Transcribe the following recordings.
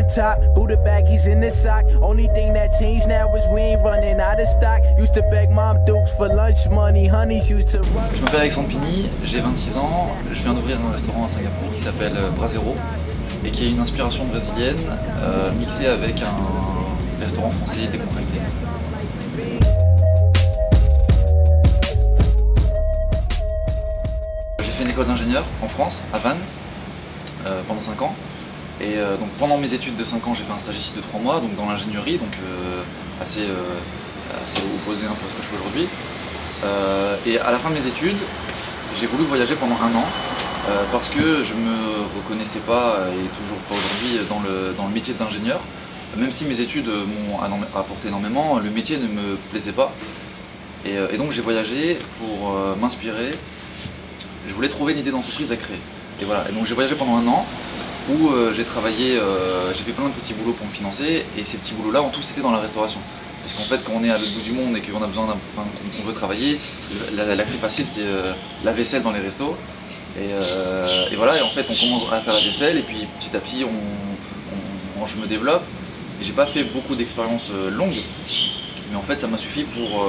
top, Buddha bag, he's in the sock. Only thing that changed now is we ain't running out of stock. Used to beg mom dukes for lunch money, honeys used to run. Je m'appelle Alexandre Pini, j'ai 26 ans, je viens d'ouvrir un restaurant à Singapour qui s'appelle Brasero et qui est une inspiration brésilienne mixée avec un restaurant français décontracté. J'ai fait une école d'ingénieur en France, à Vannes, pendant 5 ans. Et donc pendant mes études de 5 ans, j'ai fait un stage ici de 3 mois, donc dans l'ingénierie, donc assez opposé un peu à ce que je fais aujourd'hui. Et à la fin de mes études, j'ai voulu voyager pendant 1 an parce que je me reconnaissais pas, et toujours pas aujourd'hui, dans le métier d'ingénieur. Même si mes études m'ont apporté énormément, le métier ne me plaisait pas. Et donc j'ai voyagé pour m'inspirer. Je voulais trouver une idée d'entreprise à créer. Et voilà, et donc j'ai voyagé pendant 1 an où j'ai travaillé, j'ai fait plein de petits boulots pour me financer, et ces petits boulots là en tout c'était dans la restauration. Parce qu'en fait quand on est à l'autre bout du monde et qu'on a besoin qu'on veut travailler, l'accès facile c'est la vaisselle dans les restos. Et voilà, et en fait on commence à faire la vaisselle et puis petit à petit je me développe. J'ai pas fait beaucoup d'expériences longues, mais en fait ça m'a suffi pour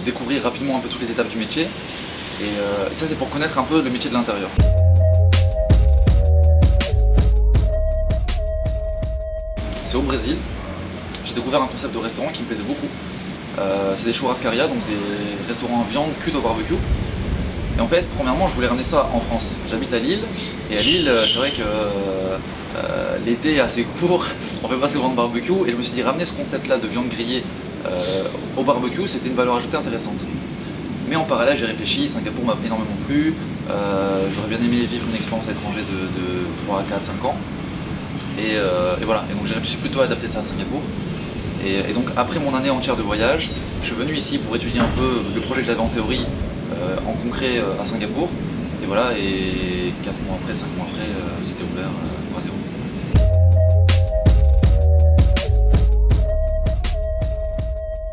découvrir rapidement un peu toutes les étapes du métier. Et ça c'est pour connaître un peu le métier de l'intérieur. C'est au Brésil, j'ai découvert un concept de restaurant qui me plaisait beaucoup. C'est des churrascaria, donc des restaurants à viande cuite au barbecue. Et en fait, premièrement, je voulais ramener ça en France. J'habite à Lille, et à Lille, c'est vrai que l'été est assez court, on ne fait pas souvent de barbecue, et je me suis dit ramener ce concept-là de viande grillée au barbecue, c'était une valeur ajoutée intéressante. Mais en parallèle, j'ai réfléchi, Singapour m'a énormément plu, j'aurais bien aimé vivre une expérience à l'étranger de 3, 4, 5 ans. Et voilà, et donc j'ai réfléchi plutôt à adapter ça à Singapour. Et donc après mon année entière de voyage, je suis venu ici pour étudier un peu le projet que j'avais en théorie, en concret à Singapour. Et voilà, et 4 mois après, 5 mois après, c'était ouvert Brasero.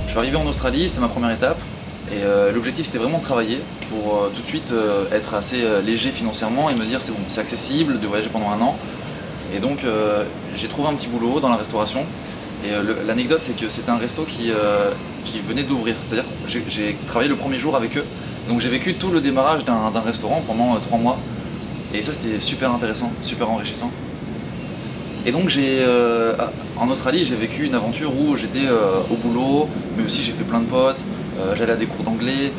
Je suis arrivé en Australie, c'était ma première étape. Et l'objectif c'était vraiment de travailler pour tout de suite être assez léger financièrement et me dire c'est bon, c'est accessible de voyager pendant 1 an. Et donc j'ai trouvé un petit boulot dans la restauration. Et l'anecdote c'est que c'était un resto qui venait d'ouvrir. C'est-à-dire que j'ai travaillé le premier jour avec eux. Donc j'ai vécu tout le démarrage d'un restaurant pendant 3 mois. Et ça c'était super intéressant, super enrichissant. Et donc en Australie j'ai vécu une aventure où j'étais au boulot, mais aussi j'ai fait plein de potes. J'allais à des cours d'anglais,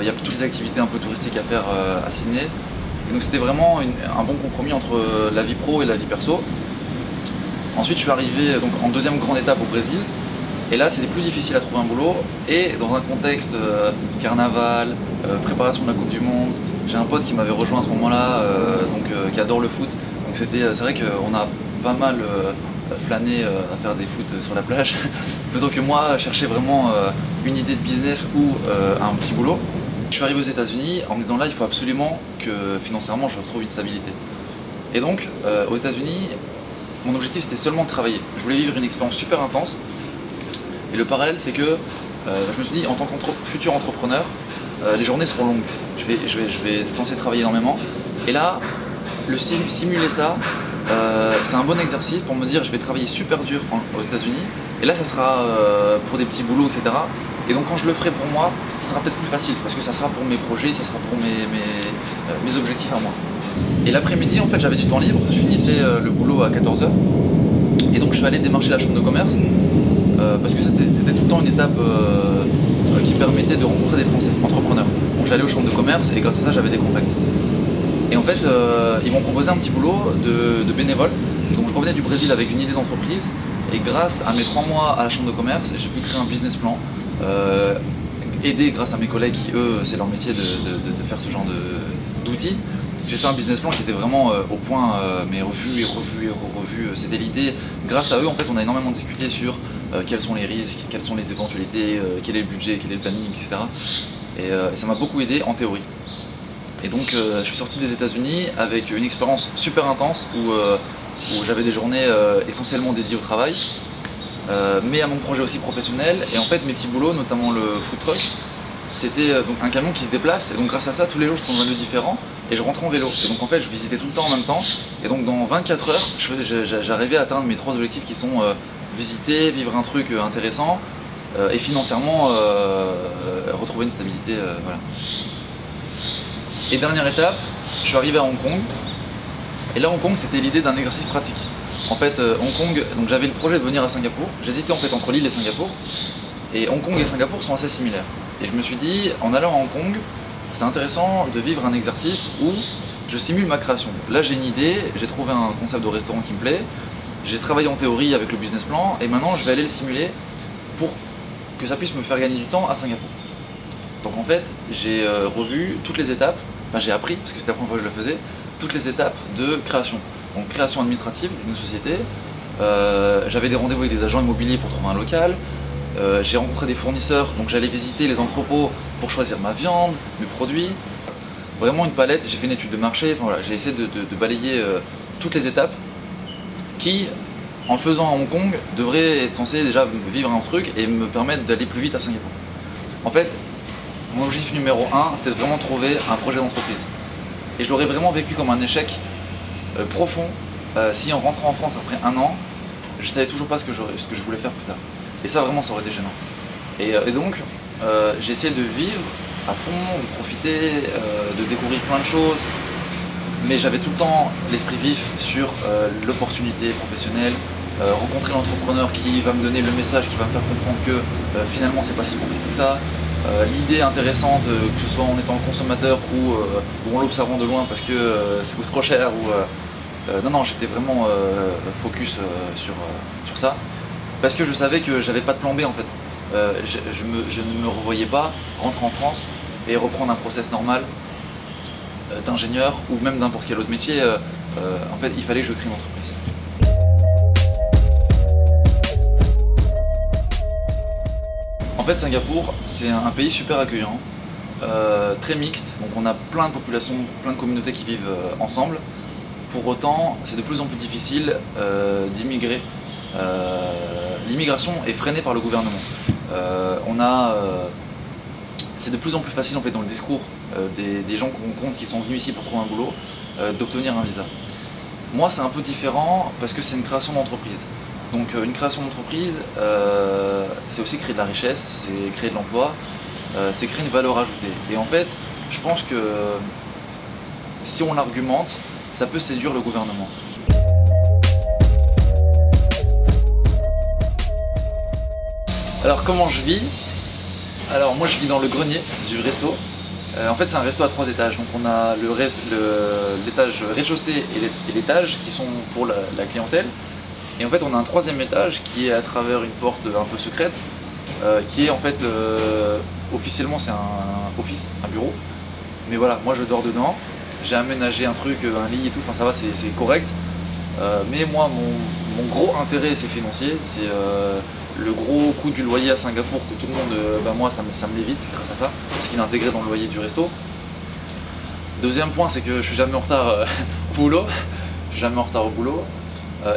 il y a toutes les activités un peu touristiques à faire à Sydney. Et donc c'était vraiment un bon compromis entre la vie pro et la vie perso. Ensuite je suis arrivé donc, en deuxième grande étape au Brésil. Et là c'était plus difficile à trouver un boulot. Et dans un contexte carnaval, préparation de la Coupe du Monde, j'ai un pote qui m'avait rejoint à ce moment-là, qui adore le foot. Donc c'est vrai qu'on a pas mal flâné à faire des foot sur la plage, plutôt que moi chercher vraiment une idée de business ou un petit boulot. Je suis arrivé aux États-Unis en me disant là il faut absolument que financièrement je retrouve une stabilité. Et donc aux États-Unis, mon objectif c'était seulement de travailler. Je voulais vivre une expérience super intense. Et le parallèle c'est que je me suis dit en tant que futur entrepreneur, les journées seront longues. Je vais censé travailler énormément. Et là, simuler ça, c'est un bon exercice pour me dire je vais travailler super dur aux États-Unis. Et là ça sera pour des petits boulots, etc. Et donc quand je le ferai pour moi, ça sera peut-être plus facile parce que ça sera pour mes projets, ça sera pour mes objectifs à moi. Et l'après-midi en fait j'avais du temps libre, je finissais le boulot à 14 h. Et donc je suis allé démarcher la chambre de commerce parce que c'était tout le temps une étape qui permettait de rencontrer des Français entrepreneurs. Donc j'allais aux chambres de commerce et grâce à ça j'avais des contacts. Et en fait ils m'ont proposé un petit boulot de bénévole. Donc je revenais du Brésil avec une idée d'entreprise. Et grâce à mes 3 mois à la chambre de commerce, j'ai pu créer un business plan, aider grâce à mes collègues qui eux, c'est leur métier de faire ce genre d'outils. J'ai fait un business plan qui était vraiment au point, mais revu et revu et revu. C'était l'idée. Grâce à eux, en fait, on a énormément discuté sur quels sont les risques, quelles sont les éventualités, quel est le budget, quel est le planning, etc. Et ça m'a beaucoup aidé en théorie. Et donc je suis sorti des États-Unis avec une expérience super intense où j'avais des journées essentiellement dédiées au travail, mais à mon projet aussi professionnel. Et en fait mes petits boulots, notamment le food truck, c'était donc un camion qui se déplace. Et donc grâce à ça, tous les jours je suis dans un lieu différent. et je rentrais en vélo. Et donc en fait je visitais tout le temps en même temps, et donc dans 24 heures j'arrivais à atteindre mes 3 objectifs qui sont visiter, vivre un truc intéressant et financièrement retrouver une stabilité. Voilà. Et dernière étape, je suis arrivé à Hong Kong, et là Hong Kong c'était l'idée d'un exercice pratique. En fait Hong Kong, donc j'avais le projet de venir à Singapour, j'hésitais en fait entre l'île et Singapour, et Hong Kong et Singapour sont assez similaires. Et je me suis dit, en allant à Hong Kong, c'est intéressant de vivre un exercice où je simule ma création. Là j'ai une idée, j'ai trouvé un concept de restaurant qui me plaît, j'ai travaillé en théorie avec le business plan, et maintenant je vais aller le simuler pour que ça puisse me faire gagner du temps à Singapour. Donc en fait, j'ai revu toutes les étapes, enfin j'ai appris, parce que c'était la première fois que je le faisais, toutes les étapes de création. Donc création administrative d'une société, j'avais des rendez-vous avec des agents immobiliers pour trouver un local, j'ai rencontré des fournisseurs, donc j'allais visiter les entrepôts pour choisir ma viande, mes produits. Vraiment une palette, j'ai fait une étude de marché, enfin voilà, j'ai essayé de balayer toutes les étapes qui, en le faisant à Hong Kong, devraient être censées déjà vivre un truc et me permettre d'aller plus vite à Singapour. En fait, mon objectif numéro 1, c'était de vraiment trouver un projet d'entreprise. Et je l'aurais vraiment vécu comme un échec profond si en rentrant en France après 1 an, je savais toujours pas ce que je voulais faire plus tard. Et ça vraiment ça aurait été gênant. Et donc j'ai essayé de vivre à fond, de profiter, de découvrir plein de choses, mais j'avais tout le temps l'esprit vif sur l'opportunité professionnelle, rencontrer l'entrepreneur qui va me donner le message, qui va me faire comprendre que finalement c'est pas si compliqué que ça, l'idée intéressante, que ce soit en étant consommateur ou en l'observant de loin parce que ça coûte trop cher, non, j'étais vraiment focus sur ça, parce que je savais que j'avais pas de plan B en fait. Je ne me revoyais pas rentrer en France et reprendre un process normal d'ingénieur ou même n'importe quel autre métier. En fait, il fallait que je crée une entreprise. En fait, Singapour, c'est un pays super accueillant, très mixte, donc on a plein de populations, plein de communautés qui vivent ensemble. Pour autant, c'est de plus en plus difficile d'immigrer. L'immigration est freinée par le gouvernement. C'est de plus en plus facile en fait dans le discours des gens qu'on rencontre qui sont venus ici pour trouver un boulot, d'obtenir un visa. Moi c'est un peu différent parce que c'est une création d'entreprise. Donc une création d'entreprise, c'est aussi créer de la richesse, c'est créer de l'emploi, c'est créer une valeur ajoutée. Et en fait, je pense que si on l'argumente, ça peut séduire le gouvernement. Alors comment je vis? Alors moi je vis dans le grenier du resto. En fait c'est un resto à 3 étages, donc on a l'étage rez-de-chaussée et l'étage qui sont pour la clientèle. Et en fait on a un 3e étage qui est à travers une porte un peu secrète, qui est en fait officiellement c'est un office, un bureau. Mais voilà, moi je dors dedans, j'ai aménagé un truc, un lit et tout, enfin ça va, c'est correct. Mais moi mon gros intérêt c'est financier, c'est le gros coût du loyer à Singapour que tout le monde, moi ça me l'évite grâce à ça, parce qu'il est intégré dans le loyer du resto. Deuxième point, c'est que je suis jamais en retard au boulot,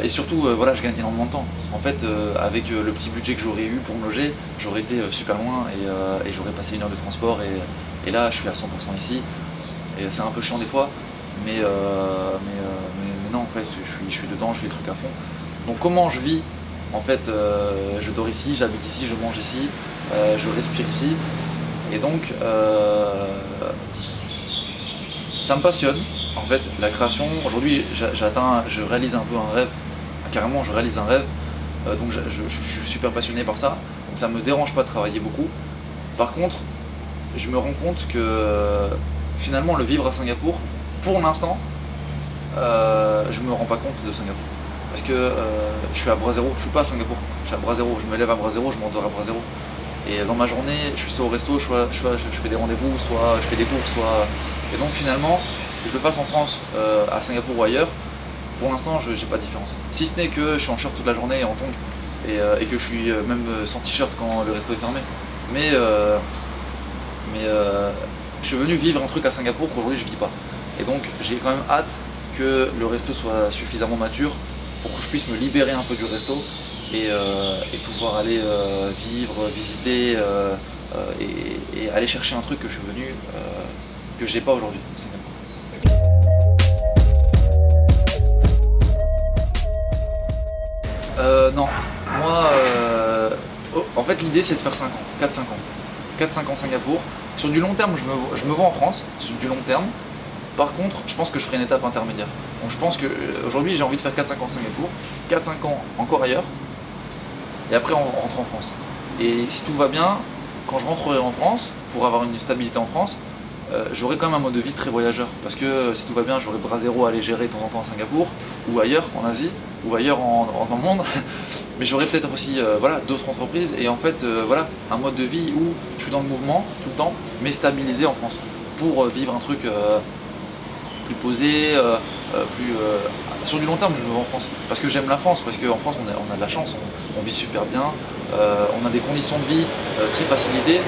et surtout voilà, je gagne énormément de temps. En fait avec le petit budget que j'aurais eu pour me loger, j'aurais été super loin et j'aurais passé 1 heure de transport et là je suis à 100% ici, et c'est un peu chiant des fois, mais non en fait je suis dedans, je fais le truc à fond. Donc comment je vis? En fait, je dors ici, j'habite ici, je mange ici, je respire ici. Et donc, ça me passionne. En fait, la création, aujourd'hui, je réalise un peu un rêve. Carrément, je réalise un rêve. Donc, je suis super passionné par ça. Donc, ça ne me dérange pas de travailler beaucoup. Par contre, je me rends compte que finalement, le vivre à Singapour, pour l'instant, je ne me rends pas compte de Singapour. Parce que je suis à bras zéro, je suis pas à Singapour, je suis à bras zéro, je me lève à bras zéro, je m'endors à bras zéro. Et dans ma journée, je suis soit au resto, soit je fais des rendez-vous, soit je fais des cours, Et donc finalement, que je le fasse en France, à Singapour ou ailleurs, pour l'instant je n'ai pas de différence. Si ce n'est que je suis en short toute la journée et en tongs, et que je suis même sans t-shirt quand le resto est fermé. Mais je suis venu vivre un truc à Singapour qu'aujourd'hui je vis pas. Et donc j'ai quand même hâte que le resto soit suffisamment mature pour que je puisse me libérer un peu du resto et pouvoir aller vivre, visiter et aller chercher un truc que je suis venu, que j'ai pas aujourd'hui. Non, moi, en fait l'idée c'est de faire 5 ans, 4-5 ans. 4-5 ans Singapour. Sur du long terme, je me vois en France, sur du long terme. Par contre, je pense que je ferai une étape intermédiaire. Donc je pense qu'aujourd'hui j'ai envie de faire 4-5 ans Singapour, 4-5 ans encore ailleurs, et après on rentre en France. Et si tout va bien, quand je rentrerai en France, pour avoir une stabilité en France, j'aurai quand même un mode de vie très voyageur. Parce que si tout va bien, j'aurai bras zéro à aller gérer de temps en temps à Singapour, ou ailleurs, en Asie, ou ailleurs dans le monde. Mais j'aurai peut-être aussi voilà, d'autres entreprises, et en fait, voilà, un mode de vie où je suis dans le mouvement tout le temps, mais stabilisé en France, pour vivre un truc plus posé, sur du long terme. Je me vois en France parce que j'aime la France, parce qu'en France on a de la chance, on vit super bien, on a des conditions de vie très facilitées,